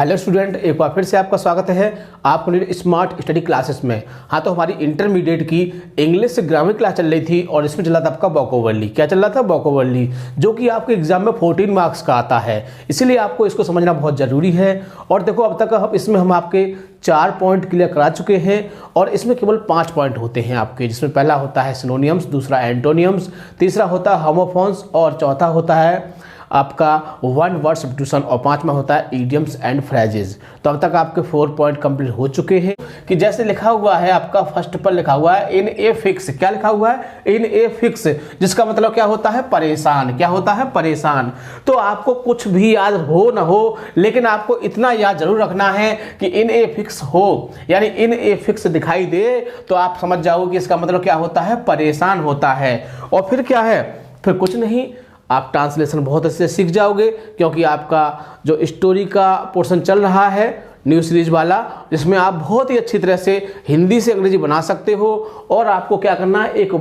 Hello student, एक बार फिर से आपका स्वागत है आपको स्मार्ट स्टडी क्लासेस में। हाँ, तो हमारी इंटरमीडिएट की इंग्लिश ग्रामर क्लास चल रही थी और इसमें चला था आपका वोकैबुलरी। क्या चल रहा था? वोकैबुलरी, जो कि आपके एग्जाम में 14 मार्क्स का आता है, इसीलिए आपको इसको समझना बहुत ज़रूरी है। और देखो, अब तक इसमें हम आपके 4 पॉइंट क्लियर करा चुके हैं और इसमें केवल 5 पॉइंट होते हैं आपके, जिसमें पहला होता है सिनोनियम्स, दूसरा एंटोनियम्स, तीसरा होता है होमोफोन्स और चौथा होता है आपका वन वर्ड सब्स्टिट्यूशन और पांचवा होता है इडियम्स एंड फ्रेजेस। तो अब तक आपके 4 पॉइंट कंप्लीट हो चुके हैं। कि जैसे लिखा हुआ है आपका फर्स्ट पर लिखा हुआ है इन ए फिक्स। क्या लिखा हुआ है? इन ए फिक्स, जिसका मतलब क्या होता है? परेशान। क्या होता है? परेशान। तो आपको कुछ भी याद हो ना हो, लेकिन आपको इतना याद जरूर रखना है कि इन ए फिक्स हो, यानी इन ए फिक्स दिखाई दे तो आप समझ जाओगे कि इसका मतलब क्या होता है? परेशान होता है। और फिर क्या है? फिर कुछ नहीं, आप ट्रांसलेशन बहुत अच्छे से सीख जाओगे, क्योंकि आपका जो स्टोरी का पोर्शन चल रहा है न्यू सीरीज वाला, जिसमें आप बहुत ही अच्छी तरह से हिंदी से अंग्रेजी बना सकते हो। और आपको क्या करना है? एक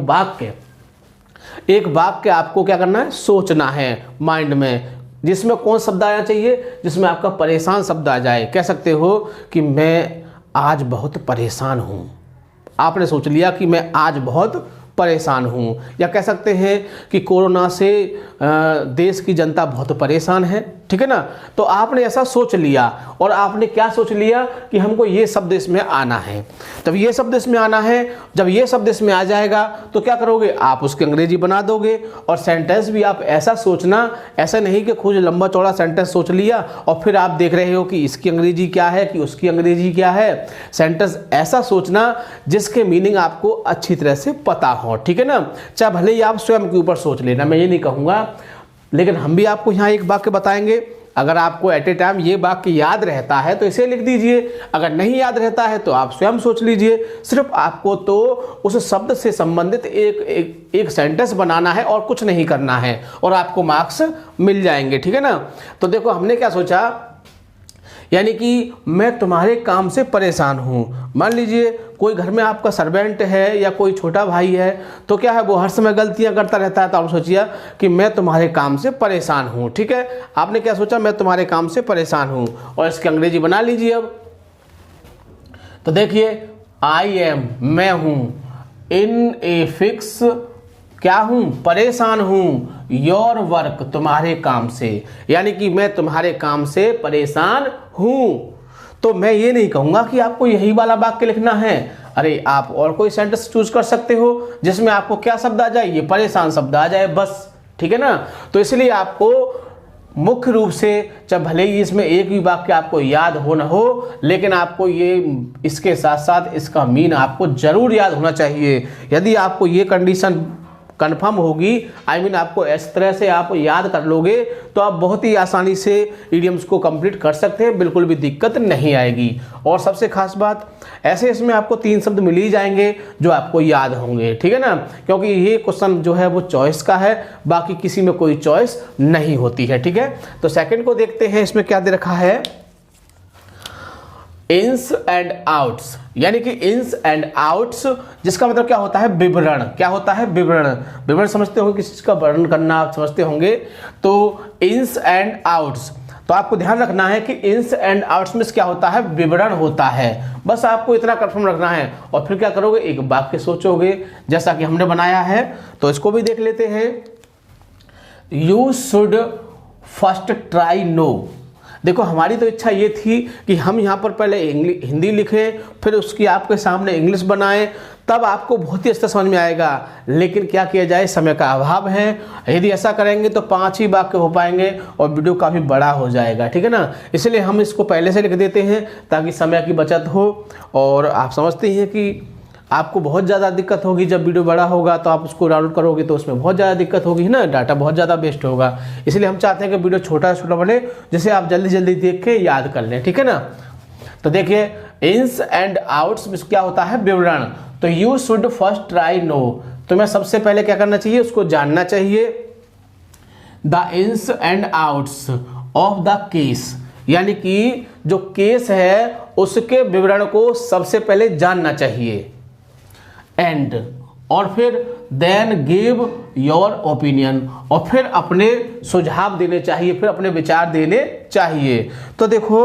वाक्य आपको क्या करना है? सोचना है माइंड में, जिसमें कौन शब्द आना चाहिए? जिसमें आपका परेशान शब्द आ जाए। कह सकते हो कि मैं आज बहुत परेशान हूँ। आपने सोच लिया कि मैं आज बहुत परेशान हूँ। या कह सकते हैं कि कोरोना से देश की जनता बहुत परेशान है। ठीक है ना? तो आपने ऐसा सोच लिया और आपने क्या सोच लिया कि हमको ये शब्द इसमें आना है। तब ये शब्द इसमें आना है। जब ये शब्द इसमें आ जाएगा तो क्या करोगे? आप उसकी अंग्रेजी बना दोगे। और सेंटेंस भी आप ऐसा सोचना, ऐसा नहीं कि खुद लंबा चौड़ा सेंटेंस सोच लिया और फिर आप देख रहे हो कि इसकी अंग्रेजी क्या है कि उसकी अंग्रेजी क्या है। सेंटेंस ऐसा सोचना जिसके मीनिंग आपको अच्छी तरह से पता हो। ठीक है ना? चाहे भले ही आप स्वयं के ऊपर सोच लेना, मैं ये नहीं कहूँगा, लेकिन हम भी आपको यहाँ एक वाक्य बताएंगे। अगर आपको एट ए टाइम ये वाक्य याद रहता है तो इसे लिख दीजिए, अगर नहीं याद रहता है तो आप स्वयं सोच लीजिए। सिर्फ आपको तो उस शब्द से संबंधित एक सेंटेंस बनाना है और कुछ नहीं करना है, और आपको मार्क्स मिल जाएंगे। ठीक है ना? तो देखो, हमने क्या सोचा, यानी कि मैं तुम्हारे काम से परेशान हूँ। मान लीजिए कोई घर में आपका सर्वेंट है या कोई छोटा भाई है, तो क्या है, वो हर समय गलतियाँ करता रहता है। तो आप सोचिए कि मैं तुम्हारे काम से परेशान हूँ। ठीक है? आपने क्या सोचा? मैं तुम्हारे काम से परेशान हूँ, और इसकी अंग्रेजी बना लीजिए अब। तो देखिए, आई एम, मैं हूँ, इन ए फिक्स, क्या हूं? परेशान हूं, योर वर्क, तुम्हारे काम से, यानी कि मैं तुम्हारे काम से परेशान हूं। तो मैं ये नहीं कहूंगा कि आपको यही वाला वाक्य लिखना है। अरे, आप और कोई सेंटेंस चूज कर सकते हो जिसमें आपको क्या शब्द आ जाए? ये परेशान शब्द आ जाए, बस। ठीक है ना? तो इसलिए आपको मुख्य रूप से, चाहे भले ही इसमें एक भी वाक्य आपको याद हो ना हो, लेकिन आपको ये इसके साथ साथ इसका मीन आपको जरूर याद होना चाहिए। यदि आपको ये कंडीशन कन्फर्म होगी, आपको इस तरह से आप याद कर लोगे, तो आप बहुत ही आसानी से इडियम्स को कंप्लीट कर सकते हैं, बिल्कुल भी दिक्कत नहीं आएगी। और सबसे खास बात, ऐसे इसमें आपको 3 शब्द मिल ही जाएंगे जो आपको याद होंगे। ठीक है ना? क्योंकि ये क्वेश्चन जो है वो चॉइस का है, बाकी किसी में कोई चॉइस नहीं होती है। ठीक है? तो सेकंड को देखते हैं, इसमें क्या दे रखा है? इन्स एंड आउट्स, यानी कि इन्स एंड आउट्स, जिसका मतलब क्या होता है? विवरण। क्या होता है? विवरण। विवरण समझते होंगे, किसी चीज का वर्णन करना आप समझते होंगे। तो इन्स एंड आउट्स, तो आपको ध्यान रखना है कि इन्स एंड आउट्स में क्या होता है? विवरण होता है। बस आपको इतना कंफर्म रखना है। और फिर क्या करोगे? एक वाक्य सोचोगे, जैसा कि हमने बनाया है। तो इसको भी देख लेते हैं। You should first try know. देखो, हमारी तो इच्छा ये थी कि हम यहाँ पर पहले हिंदी लिखें, फिर उसकी आपके सामने इंग्लिश बनाएं, तब आपको बहुत ही अच्छा समझ में आएगा। लेकिन क्या किया जाए, समय का अभाव है। यदि ऐसा करेंगे तो 5 ही वाक्य हो पाएंगे और वीडियो काफ़ी बड़ा हो जाएगा। ठीक है ना? इसलिए हम इसको पहले से लिख देते हैं ताकि समय की बचत हो। और आप समझते हैं कि आपको बहुत ज़्यादा दिक्कत होगी जब वीडियो बड़ा होगा, तो आप उसको डाउनलोड करोगे तो उसमें बहुत ज़्यादा दिक्कत होगी ना, डाटा बहुत ज़्यादा वेस्ट होगा। इसलिए हम चाहते हैं कि वीडियो छोटा छोटा बने, जिसे आप जल्दी जल्दी देख के याद कर लें। ठीक है ना? तो देखिए, इन्स एंड आउट्स में क्या होता है? विवरण। तो you should first try know, तुम्हें सबसे पहले क्या करना चाहिए? उसको जानना चाहिए। The ins and outs of the case, यानी कि जो केस है उसके विवरण को सबसे पहले जानना चाहिए। एंड, और फिर देन गिव योर ओपिनियन, और फिर अपने सुझाव देने चाहिए, फिर अपने विचार देने चाहिए। तो देखो,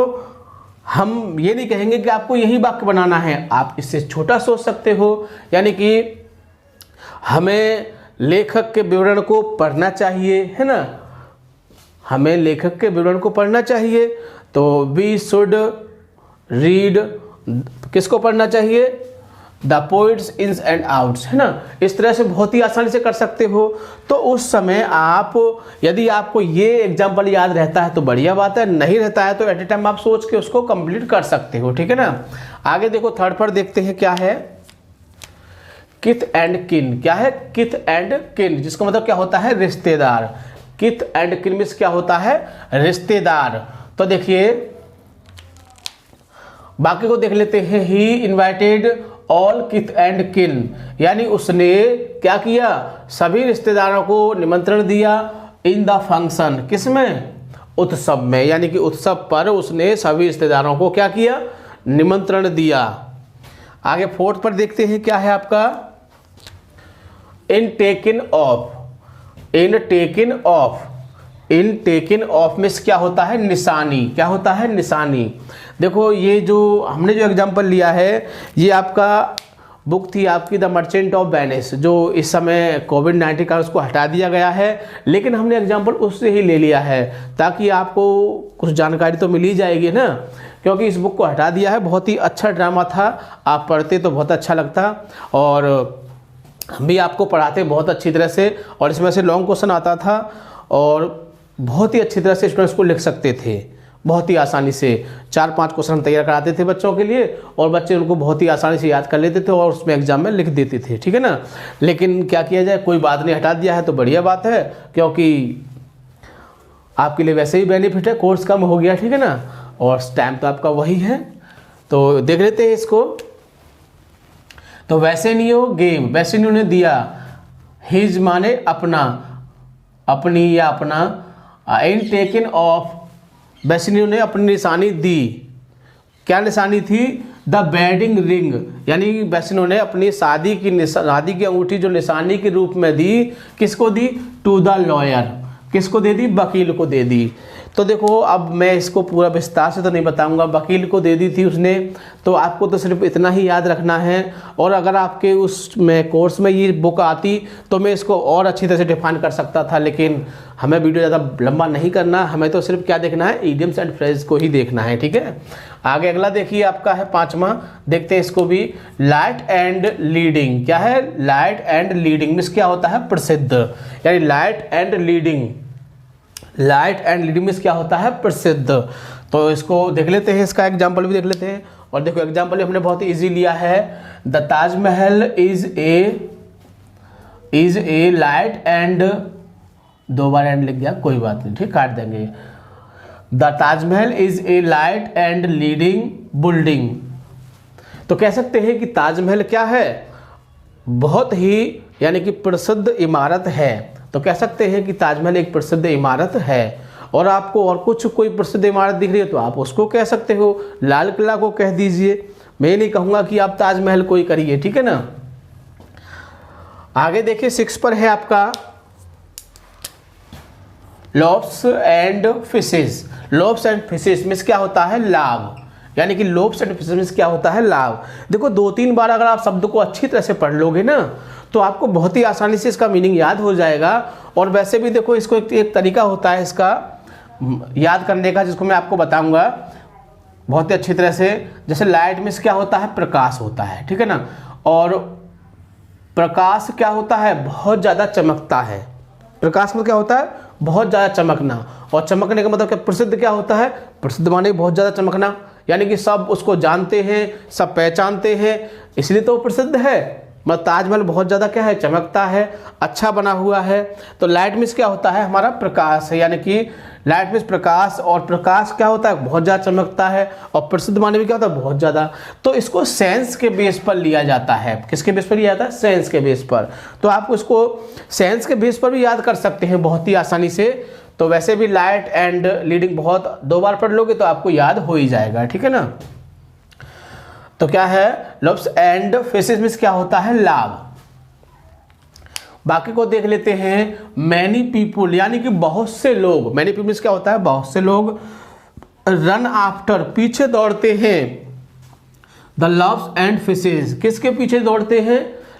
हम ये नहीं कहेंगे कि आपको यही वाक्य बनाना है, आप इससे छोटा सोच सकते हो। यानी कि हमें लेखक के विवरण को पढ़ना चाहिए, है ना, हमें लेखक के विवरण को पढ़ना चाहिए। तो वी शुड रीड, किसको पढ़ना चाहिए, the points ins and outs, है ना। इस तरह से बहुत ही आसानी से कर सकते हो। तो उस समय आप, यदि आपको ये एग्जाम्पल याद रहता है तो बढ़िया बात है, नहीं रहता है तो एट ए टाइम आप सोच के उसको कंप्लीट कर सकते हो, ठीक है ना। आगे देखो, थर्ड पर देखते हैं क्या है, किथ एंड किन। क्या है, किथ एंड किन, जिसका मतलब क्या होता है, रिश्तेदार। किथ एंड किन मींस क्या होता है, रिश्तेदार। तो देखिए बाकी को देख लेते हैं। ही इन्वाइटेड ऑल किथ एंड किन, यानी उसने क्या किया, सभी रिश्तेदारों को निमंत्रण दिया। इन द फंक्शन, किसमें, उत्सव में, यानी कि उत्सव पर उसने सभी रिश्तेदारों को क्या किया, निमंत्रण दिया। आगे फोर्थ पर देखते हैं क्या है आपका, in taken off. In taken off, in taken off में क्या होता है, निशानी। क्या होता है, निशानी। देखो ये जो हमने जो एग्जांपल लिया है, ये आपका बुक थी आपकी द मर्चेंट ऑफ वेनिस, जो इस समय कोविड-19 का उसको हटा दिया गया है, लेकिन हमने एग्जांपल उससे ही ले लिया है ताकि आपको कुछ जानकारी तो मिल ही जाएगी ना, क्योंकि इस बुक को हटा दिया है। बहुत ही अच्छा ड्रामा था, आप पढ़ते तो बहुत अच्छा लगता, और हम भी आपको पढ़ाते बहुत अच्छी तरह से, और इसमें से लॉन्ग क्वेश्चन आता था और बहुत ही अच्छी तरह से स्टूडेंट्स को लिख सकते थे, बहुत ही आसानी से। 4-5 क्वेश्चन तैयार कराते थे बच्चों के लिए, और बच्चे उनको बहुत ही आसानी से याद कर लेते थे और उसमें एग्जाम में लिख देते थे, ठीक है ना। लेकिन क्या किया जाए, कोई बात नहीं, हटा दिया है तो बढ़िया बात है, क्योंकि आपके लिए वैसे ही बेनिफिट है, कोर्स कम हो गया, ठीक है ना, और टाइम तो आपका वही है। तो देख लेते हैं इसको। तो वैसे नहीं हो गेम, वैसे नहीं उन्हें दिया, हिज माने अपना, अपनी या अपना, इन टेकन ऑफ, वैसे ने अपनी निशानी दी। क्या निशानी थी, द वेडिंग रिंग, यानी वैष्णो ने अपनी शादी की अंगूठी जो निशानी के रूप में दी, किसको दी, टू द लॉयर, किसको दे दी, वकील को दे दी। तो देखो अब मैं इसको पूरा विस्तार से तो नहीं बताऊंगा, वकील को दे दी थी उसने, तो आपको तो सिर्फ इतना ही याद रखना है। और अगर आपके उसमें कोर्स में ये बुक आती तो मैं इसको और अच्छी तरह से डिफाइन कर सकता था, लेकिन हमें वीडियो ज़्यादा लंबा नहीं करना, हमें तो सिर्फ क्या देखना है, इडियम्स एंड फ्रेज को ही देखना है, ठीक है। आगे अगला देखिए आपका है 5वां, देखते हैं इसको भी, लाइट एंड लीडिंग। क्या है, लाइट एंड लीडिंग मीन्स क्या होता है, प्रसिद्ध, यानी light and leading, light and leading means क्या होता है, प्रसिद्ध। तो इसको देख लेते हैं, इसका एग्जाम्पल भी देख लेते हैं। और देखो एग्जाम्पल हमने बहुत इजी लिया है, the Taj Mahal is a light and, 2 bar and लिख गया, कोई बात नहीं, ठीक, काट देंगे। The Taj Mahal is a light and leading building. तो कह सकते हैं कि ताजमहल क्या है, बहुत ही यानी कि प्रसिद्ध इमारत है। तो कह सकते हैं कि ताजमहल एक प्रसिद्ध इमारत है। और आपको और कुछ कोई प्रसिद्ध इमारत दिख रही है तो आप उसको कह सकते हो, लाल किला को कह दीजिए, मैं नहीं कहूँगा कि आप ताजमहल को ही करिए, ठीक है ना। आगे देखिए 6 पर है आपका lobes and fishes. Lobes and fishes means क्या होता है, लाभ, यानी कि लॉब्स एंड फिशेस मीन्स क्या होता है, लाभ। देखो 2-3 बार अगर आप शब्द को अच्छी तरह से पढ़ लोगे ना तो आपको बहुत ही आसानी से इसका मीनिंग याद हो जाएगा। और वैसे भी देखो इसको एक तरीका होता है इसका याद करने का, जिसको मैं आपको बताऊंगा बहुत ही अच्छी तरह से। जैसे लाइट मीन्स क्या होता है, प्रकाश होता है, ठीक है ना। और प्रकाश क्या होता है, बहुत ज़्यादा चमकता है। प्रकाश में क्या होता है, बहुत ज़्यादा चमकना। और चमकने का मतलब क्या, प्रसिद्ध क्या होता है, प्रसिद्ध माने बहुत ज़्यादा चमकना, यानी कि सब उसको जानते हैं, सब पहचानते हैं, इसलिए तो प्रसिद्ध है। मतलब ताजमहल बहुत ज़्यादा क्या है, चमकता है, अच्छा बना हुआ है। तो लाइट मीन्स क्या होता है, हमारा प्रकाश है, यानी कि लाइट मीन्स प्रकाश, और प्रकाश क्या होता है, बहुत ज़्यादा चमकता है। और प्रसिद्ध माने भी क्या होता है, बहुत ज़्यादा। तो इसको सेंस के बेस पर लिया जाता है, किसके बेस पर लिया जाता है, सेंस के बेस पर। तो आप उसको सेंस के बेस पर भी याद कर सकते हैं बहुत ही आसानी से। तो वैसे भी लाइट एंड लीडिंग बहुत 2 बार पढ़ लोगे तो आपको याद हो ही जाएगा, ठीक है ना। तो क्या है, लॉब्स एंड फिशेस मीन्स क्या होता है, लाभ। बाकी को देख लेते हैं, मैनी पीपुल, यानी कि बहुत से लोग। मैनी पीपुल मीन्स क्या होता है, बहुत से लोग। रन आफ्टर, पीछे दौड़ते हैं, द लव्स एंड फिशेज, किसके पीछे दौड़ते हैं,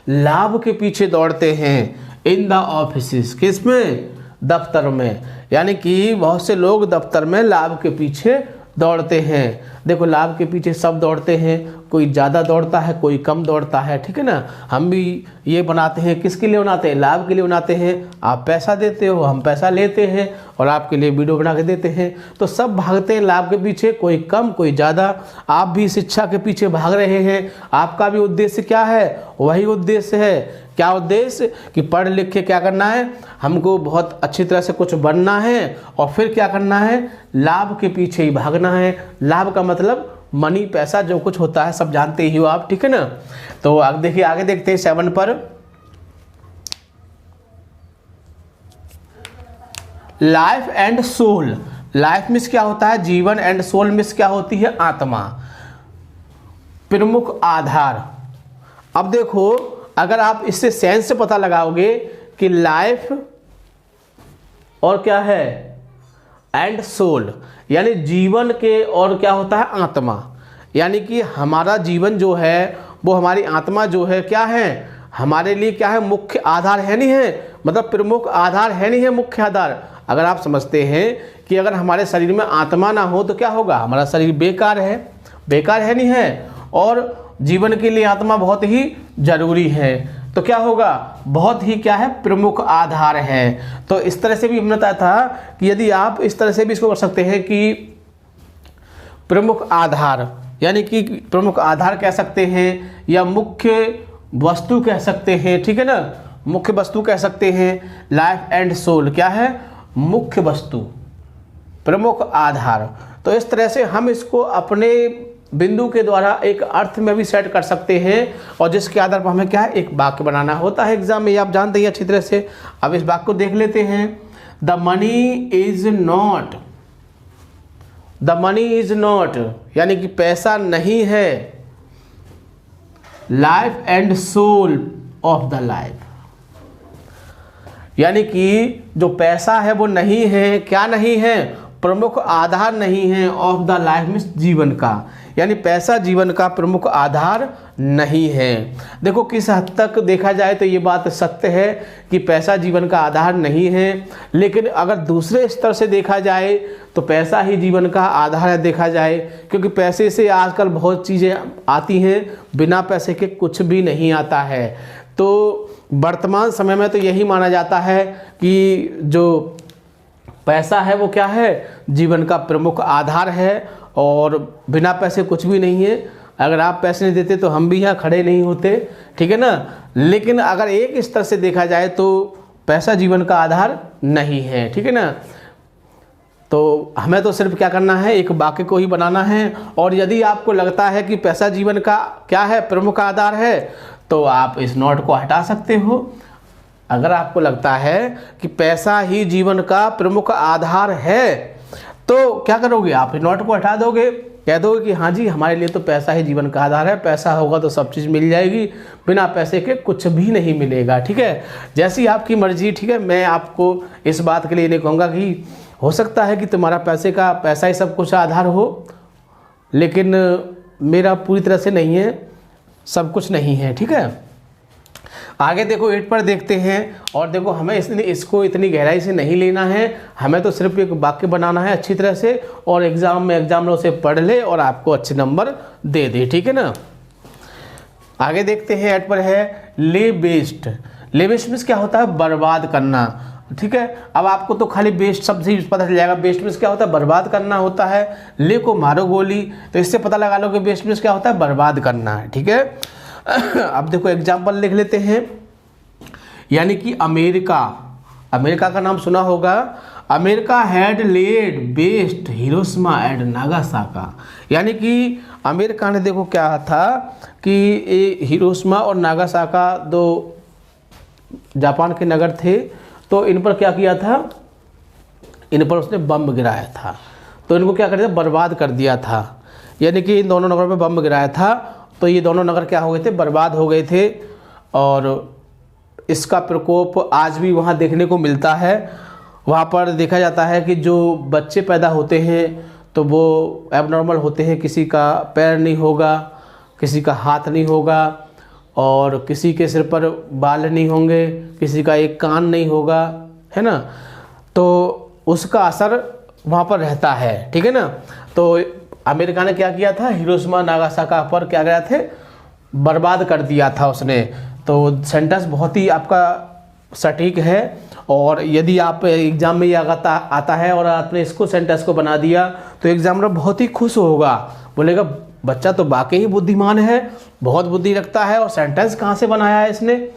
लाभ के पीछे दौड़ते हैं, इन द ऑफिस, किस में, दफ्तर में। यानी कि बहुत से लोग दफ्तर में लाभ के पीछे दौड़ते हैं। देखो लाभ के पीछे सब दौड़ते हैं, कोई ज़्यादा दौड़ता है, कोई कम दौड़ता है, ठीक है ना। हम भी ये बनाते हैं, किसके लिए बनाते हैं, लाभ के लिए बनाते हैं। आप पैसा देते हो, हम पैसा लेते हैं और आपके लिए वीडियो बना के देते हैं। तो सब भागते हैं लाभ के पीछे, कोई कम कोई ज़्यादा। आप भी शिक्षा के पीछे भाग रहे हैं। आपका भी उद्देश्य क्या है, वही उद्देश्य है। क्या उद्देश्य, कि पढ़ लिख के क्या करना है, हमको बहुत अच्छी तरह से कुछ बनना है और फिर क्या करना है, लाभ के पीछे ही भागना है। लाभ का मतलब मनी, पैसा, जो कुछ होता है सब जानते ही हो आप, ठीक है ना। तो आगे देखिए, आगे देखते हैं 7 पर। Life and soul, life means क्या होता है, जीवन, एंड सोल मीन्स क्या होती है, आत्मा, प्रमुख आधार। अब देखो अगर आप इससे सेंस से पता लगाओगे कि लाइफ और क्या है, एंड सोल, यानी जीवन के और क्या होता है, आत्मा। यानी कि हमारा जीवन जो है वो हमारी आत्मा जो है क्या है, हमारे लिए क्या है, मुख्य आधार है नहीं है, मतलब प्रमुख आधार है नहीं है, मुख्य आधार। अगर आप समझते हैं कि अगर हमारे शरीर में आत्मा ना हो तो क्या होगा, हमारा शरीर बेकार है, बेकार है नहीं है। और जीवन के लिए आत्मा बहुत ही जरूरी है, तो क्या होगा, बहुत ही क्या है, प्रमुख आधार है। तो इस तरह से भी हमने बताया था कि यदि आप इस तरह से भी इसको कर सकते हैं कि प्रमुख आधार, यानी कि प्रमुख आधार कह सकते हैं या मुख्य वस्तु कह सकते हैं, ठीक है ना, मुख्य वस्तु कह सकते हैं। लाइफ एंड सोल क्या है, मुख्य वस्तु, प्रमुख आधार। तो इस तरह से हम इसको अपने बिंदु के द्वारा एक अर्थ में भी सेट कर सकते हैं और जिसके आधार पर हमें क्या है, एक वाक्य बनाना होता है एग्जाम में, ये आप जानते हैं अच्छी तरह से। अब इस वाक्य को देख लेते हैं। The money is not, the money is not, यानी कि पैसा नहीं है, life and soul of the life, यानी कि जो पैसा है वो नहीं है, क्या नहीं है, प्रमुख आधार नहीं है, ऑफ द लाइफ मीन्स जीवन का, यानी पैसा जीवन का प्रमुख आधार नहीं है। देखो किस हद तक देखा जाए तो ये बात सत्य है कि पैसा जीवन का आधार नहीं है, लेकिन अगर दूसरे स्तर से देखा जाए तो पैसा ही जीवन का आधार है देखा जाए, क्योंकि पैसे से आजकल बहुत चीज़ें आती हैं, बिना पैसे के कुछ भी नहीं आता है। तो वर्तमान समय में तो यही माना जाता है कि जो पैसा है वो क्या है, जीवन का प्रमुख आधार है और बिना पैसे कुछ भी नहीं है। अगर आप पैसे नहीं देते तो हम भी यहाँ खड़े नहीं होते, ठीक है ना। लेकिन अगर एक स्तर से देखा जाए तो पैसा जीवन का आधार नहीं है, ठीक है ना। तो हमें तो सिर्फ क्या करना है, एक वाक्य को ही बनाना है। और यदि आपको लगता है कि पैसा जीवन का क्या है, प्रमुख आधार है, तो आप इस नोट को हटा सकते हो। अगर आपको लगता है कि पैसा ही जीवन का प्रमुख आधार है तो क्या करोगे, आप इस नोट को हटा दोगे, कह दोगे कि हाँ जी हमारे लिए तो पैसा ही जीवन का आधार है, पैसा होगा तो सब चीज़ मिल जाएगी, बिना पैसे के कुछ भी नहीं मिलेगा, ठीक है। जैसी आपकी मर्जी, ठीक है। मैं आपको इस बात के लिए नहीं कहूँगा कि हो सकता है कि तुम्हारा पैसा ही सब कुछ आधार हो, लेकिन मेरा पूरी तरह से नहीं है, सब कुछ नहीं है, ठीक है। आगे देखो 8 पर देखते हैं। और देखो हमें इसको इतनी गहराई से नहीं लेना है, हमें तो सिर्फ एक वाक्य बनाना है अच्छी तरह से, और एग्जाम में एग्जामिनर उसे पढ़ ले और आपको अच्छे नंबर दे दे, ठीक है ना। आगे देखते हैं 8 पर है ले वेस्ट। ले वेस्ट मीन्स क्या होता है, बर्बाद करना, ठीक है। अब आपको तो खाली बेस्ट शब्द से ही पता चल जाएगा, बेस्ट मीन्स क्या होता है, बर्बाद करना होता है। ले को मारो गोली, तो इससे पता लगा लो कि बेस्ट मीन्स क्या होता है, बर्बाद करना है, ठीक है। अब देखो एग्जाम्पल लिख लेते हैं। यानी कि अमेरिका, अमेरिका का नाम सुना होगा, America had laid waste Hiroshima and Nagasaki. यानी कि अमेरिका ने देखो क्या था कि ये हिरोशिमा और नागासाकी दो जापान के नगर थे, तो इन पर क्या किया था, इन पर उसने बम गिराया था, तो इनको क्या कर दिया, बर्बाद कर दिया था। यानी कि इन दोनों नगर पर बम गिराया था, तो ये दोनों नगर क्या हो गए थे, बर्बाद हो गए थे। और इसका प्रकोप आज भी वहाँ देखने को मिलता है। वहाँ पर देखा जाता है कि जो बच्चे पैदा होते हैं तो वो एबनॉर्मल होते हैं। किसी का पैर नहीं होगा, किसी का हाथ नहीं होगा, और किसी के सिर पर बाल नहीं होंगे, किसी का एक कान नहीं होगा, है ना। तो उसका असर वहाँ पर रहता है, ठीक है ना। तो अमेरिका ने क्या किया था, हिरोशिमा नागासाकी पर क्या गया थे, बर्बाद कर दिया था उसने। तो सेंटेंस बहुत ही आपका सटीक है, और यदि आप एग्ज़ाम में ये आता है और आपने इसको सेंटेंस को बना दिया तो एग्जामिनर बहुत ही खुश होगा, बोलेगा बच्चा तो वाकई ही बुद्धिमान है, बहुत बुद्धि रखता है, और सेंटेंस कहाँ से बनाया है इसने,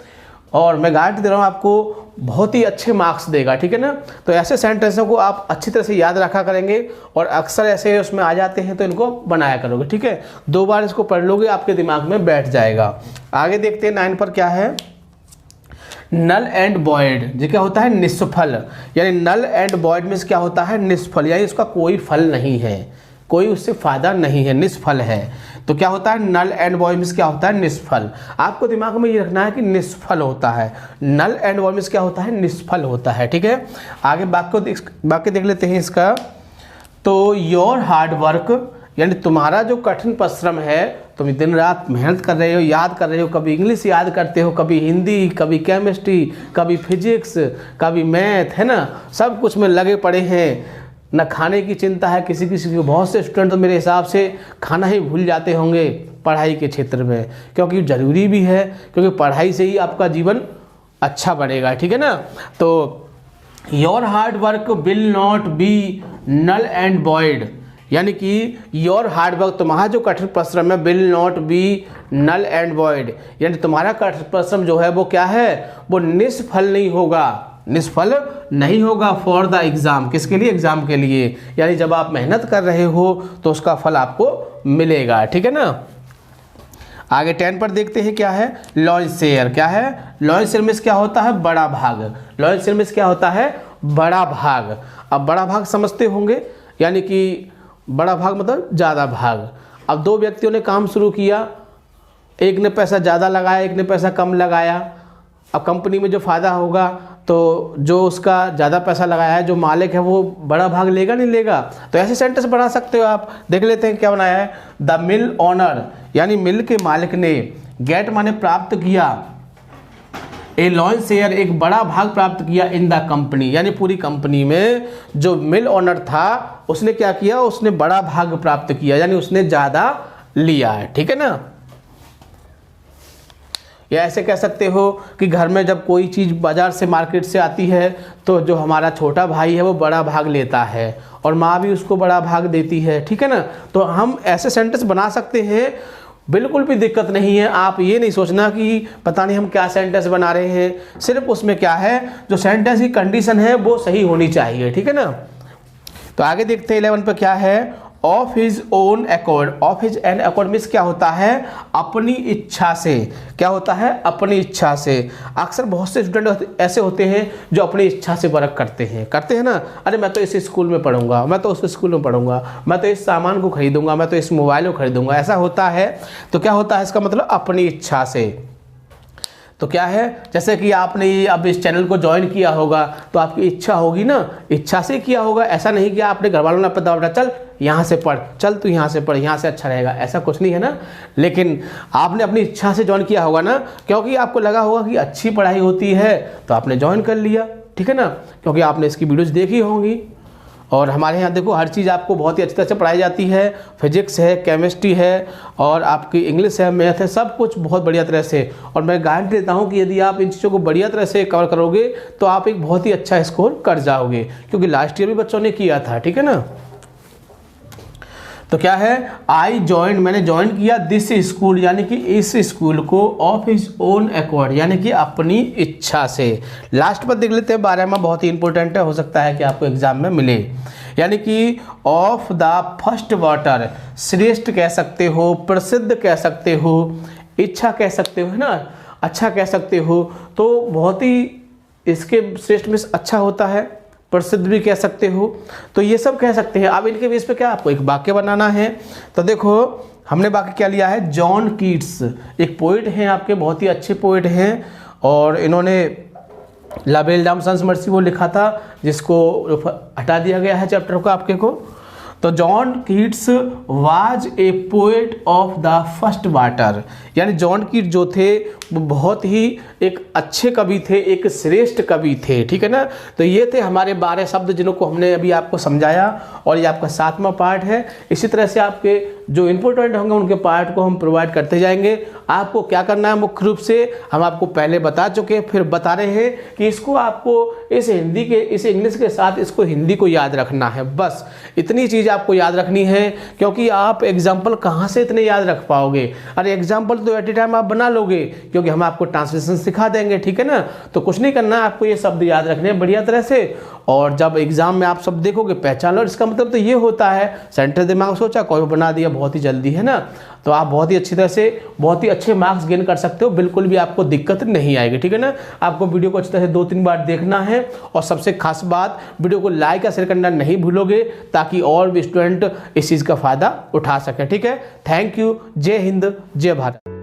और मैं गारंटी दे रहा हूँ आपको बहुत ही अच्छे मार्क्स देगा, ठीक है ना। तो ऐसे सेंटेंसों को आप अच्छी तरह से याद रखा करेंगे, और अक्सर ऐसे उसमें आ जाते हैं तो इनको बनाया करोगे, ठीक है। 2 बार इसको पढ़ लोगे, आपके दिमाग में बैठ जाएगा। आगे देखते हैं 9 पर क्या है, नल एंड वॉइड। ये क्या होता है, निष्फल। यानी नल एंड वॉइड में क्या होता है, निष्फल, यानी उसका कोई फल नहीं है, कोई उससे फायदा नहीं है, निष्फल है। तो क्या होता है, नल एंड वॉइड में क्या होता है, निष्फल। आपको दिमाग में ये रखना है कि निष्फल होता है, नल एंड वॉइड में क्या होता है, निष्फल होता है, ठीक है। आगे बाकी देख लेते हैं इसका। तो योर हार्ड वर्क, यानी तुम्हारा जो कठिन परिश्रम है, तुम दिन रात मेहनत कर रहे हो, याद कर रहे हो, कभी इंग्लिश याद करते हो, कभी हिंदी, कभी केमिस्ट्री, कभी फिजिक्स, कभी मैथ, है ना, सब कुछ में लगे पड़े हैं। न खाने की चिंता है किसी किसी को। बहुत से स्टूडेंट तो मेरे हिसाब से खाना ही भूल जाते होंगे पढ़ाई के क्षेत्र में, क्योंकि ज़रूरी भी है, क्योंकि पढ़ाई से ही आपका जीवन अच्छा बनेगा, ठीक है ना। तो your hard work will not be null and void, यानी कि योर हार्ड वर्क, तुम्हारा जो कठिन परिश्रम है, will not be null and void, यानी तुम्हारा कठिन परिश्रम जो है वो क्या है, वो निष्फल नहीं होगा, निष्फल नहीं होगा फॉर द एग्ज़ाम। किसके लिए, एग्ज़ाम के लिए। यानी जब आप मेहनत कर रहे हो तो उसका फल आपको मिलेगा, ठीक है ना। आगे 10 पर देखते हैं क्या है, लॉन्च शेयर। क्या है, लॉन्च शेयर में क्या होता है, बड़ा भाग। लॉन्च शेयर में क्या होता है, बड़ा भाग। अब बड़ा भाग समझते होंगे, यानी कि बड़ा भाग मतलब ज़्यादा भाग। अब 2 व्यक्तियों ने काम शुरू किया, एक ने पैसा ज़्यादा लगाया, एक ने पैसा कम लगाया। अब कंपनी में जो फ़ायदा होगा, तो जो उसका ज़्यादा पैसा लगाया है, जो मालिक है, वो बड़ा भाग लेगा नहीं लेगा। तो ऐसे सेंटेंस बना सकते हो आप। देख लेते हैं क्या बनाया है, द मिल ओनर, यानी मिल के मालिक ने, गेट माने प्राप्त किया, ए लॉन्च शेयर एक बड़ा भाग प्राप्त किया, इन द कंपनी, यानी पूरी कंपनी में जो मिल ओनर था उसने क्या किया, उसने बड़ा भाग प्राप्त किया, यानी उसने ज़्यादा लिया है, ठीक है ना। या ऐसे कह सकते हो कि घर में जब कोई चीज़ बाज़ार से, मार्केट से आती है, तो जो हमारा छोटा भाई है वो बड़ा भाग लेता है, और माँ भी उसको बड़ा भाग देती है, ठीक है ना। तो हम ऐसे सेंटेंस बना सकते हैं, बिल्कुल भी दिक्कत नहीं है। आप ये नहीं सोचना कि पता नहीं हम क्या सेंटेंस बना रहे हैं, सिर्फ उसमें क्या है, जो सेंटेंस की कंडीशन है वो सही होनी चाहिए, ठीक है ना। तो आगे देखते हैं 11 पर क्या है, of his own accord. Of his own accord means क्या होता है, अपनी इच्छा से। क्या होता है, अपनी इच्छा से। अक्सर बहुत से स्टूडेंट ऐसे होते हैं जो अपनी इच्छा से वर्क करते हैं ना। अरे मैं तो इस स्कूल में पढ़ूंगा, मैं तो उस स्कूल में पढ़ूंगा, मैं तो इस सामान को खरीदूंगा, मैं तो इस मोबाइल को खरीदूंगा, ऐसा होता है। तो क्या होता है, इसका मतलब अपनी इच्छा से। तो क्या है, जैसे कि आपने अब इस चैनल को ज्वाइन किया होगा, तो आपकी इच्छा होगी ना, इच्छा से किया होगा। ऐसा नहीं कि आपने घर वालों ने आपको दबाया, चल यहाँ से पढ़, चल तू यहाँ से पढ़, यहाँ से अच्छा रहेगा, ऐसा कुछ नहीं है ना। लेकिन आपने अपनी इच्छा से ज्वाइन किया होगा ना, क्योंकि आपको लगा होगा कि अच्छी पढ़ाई होती है तो आपने ज्वाइन कर लिया, ठीक है ना, क्योंकि आपने इसकी वीडियोज़ देखी होंगी। और हमारे यहाँ देखो हर चीज़ आपको बहुत ही अच्छी तरह से पढ़ाई जाती है, फिजिक्स है, केमिस्ट्री है, और आपकी इंग्लिश है, मैथ है, सब कुछ बहुत बढ़िया तरह से। और मैं गारंटी देता हूँ कि यदि आप इन चीज़ों को बढ़िया तरह से कवर करोगे तो आप एक बहुत ही अच्छा स्कोर कर जाओगे, क्योंकि लास्ट ईयर भी बच्चों ने किया था, ठीक है ना। तो क्या है, आई ज्वाइन, मैंने ज्वाइन किया दिस स्कूल, यानी कि इस स्कूल को, ऑफ हिज ओन अकॉर्ड, यानी कि अपनी इच्छा से। लास्ट पर देख लेते हैं 12वां, बहुत ही इंपॉर्टेंट है, हो सकता है कि आपको एग्जाम में मिले। यानी कि ऑफ द फर्स्ट वाटर, श्रेष्ठ कह सकते हो, प्रसिद्ध कह सकते हो, इच्छा कह सकते हो, है ना, अच्छा कह सकते हो। तो बहुत ही इसके श्रेष्ठ में अच्छा होता है, प्रसिद्ध भी कह सकते हो, तो ये सब कह सकते हैं। अब इनके बेस पे क्या आपको एक वाक्य बनाना है। तो देखो हमने वाक्य क्या लिया है, जॉन कीट्स एक पोइट हैं आपके, बहुत ही अच्छे पोइट हैं, और इन्होंने ला बेल डाम सन्स मर्सी वो लिखा था, जिसको हटा दिया गया है चैप्टर को आपके को। तो John Keats was a poet of the first water, यानी जॉन कीट जो थे वो बहुत ही एक अच्छे कवि थे, एक श्रेष्ठ कवि थे, ठीक है ना। तो ये थे हमारे 12 शब्द जिनको हमने अभी आपको समझाया, और ये आपका 7वां पार्ट है। इसी तरह से आपके जो इम्पोर्टेंट होंगे उनके पार्ट को हम प्रोवाइड करते जाएंगे। आपको क्या करना है, मुख्य रूप से हम आपको पहले बता चुके, फिर बता रहे हैं कि इसको आपको इस इंग्लिश के साथ इसको हिंदी को याद रखना है। बस इतनी चीज़ आपको याद रखनी है, क्योंकि आप एग्जाम्पल कहाँ से इतने याद रख पाओगे। अरे एग्जाम्पल तो एट ए टाइम आप बना लोगे, क्योंकि हम आपको ट्रांसलेशन सिखा देंगे, ठीक है ना। तो कुछ नहीं करना, आपको ये शब्द याद रखने हैं बढ़िया तरह से, और जब एग्जाम में आप शब्द देखोगे पहचान लो। इसका मतलब तो ये होता है सेंटर दिमाग सोचा कोई बना दिया बहुत ही जल्दी, है ना। तो आप बहुत ही अच्छी तरह से बहुत ही अच्छे मार्क्स गेन कर सकते हो, बिल्कुल भी आपको दिक्कत नहीं आएगी, ठीक है ना। आपको वीडियो को अच्छी तरह से 2-3 बार देखना है, और सबसे खास बात वीडियो को लाइक या शेयर करना नहीं भूलोगे, ताकि और भी स्टूडेंट इस चीज़ का फायदा उठा सके, ठीक है। Thank you. जय हिंद, जय भारत।